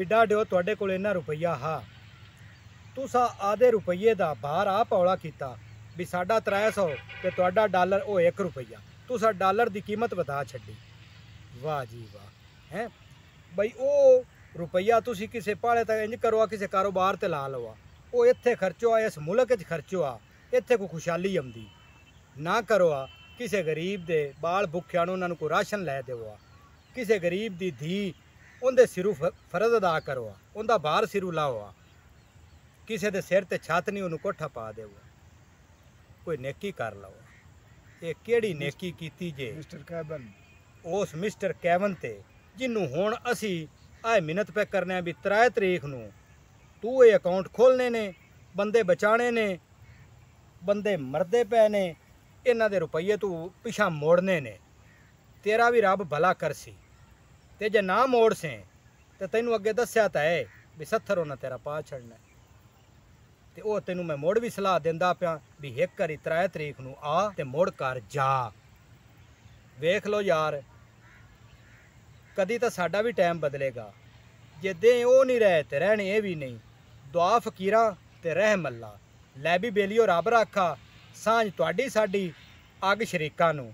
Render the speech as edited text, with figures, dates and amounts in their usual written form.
भी डाढ़ो तुहाडे कोल इन्ना रुपया हा, तुसा आधे रुपये का बाहर आप हौला किया भी साडा 300 ते तुहाडा डॉलर वो 1 रुपया, तुसा डॉलर की कीमत बता छड्डी। वाह जी वाह। हैं बई वो रुपया तुसी किसी भाड़े तक इंज करो, किसी कारोबार ते ला लो, वो इत्थे खर्चो आ, इस मुल्क च खर्चो आ, इत्थे कोई खुशहाली आउंदी ना करो आ। किसी गरीब दे बाल भुखिया उन्होंने कोई राशन लै दो आ, किसी गरीब दी धी उनके सिरों फर्ज अदा करो आ, उनका बाहर सिरों लाओ आ, किसी दे सिर ते छत नहीं उन्होंने कोठा पा दो, कोई नेकी कर लो। ये केड़ी नेकी कीती जे मिस्टर कैबन, उस मिस्टर कैवन ते जिन्हों हुण असी आए मिन्नत पे करने भी 3 तरीक नूं तू ये अकाउंट खोलने ने, बंदे बचाने ने, बंदे मरदे पे ने, इन्हां दे रुपये तू पिछा मोड़ने ने, तेरा भी रब भला करसी। ते जे ना मोड़ से ते तैनूं अगे दस्या तो है भी 70 उन्हें तेरा पा छड़ना। ते वो तैनूं मैं मुड़ भी सलाह दिंदा पिया भी एक करी 3 तरीक नूं आ ते मुड़ कर जा। वेख लो यार, कदी तो साडा भी टाइम बदलेगा, जे दे वो नहीं रहे ते रहने ये भी नहीं। दुआ फकीरा ते रहम अल्लाह, लै भी बेलियो रब रखा, सांझ तुहाडी साडी अग शरीकां नूं।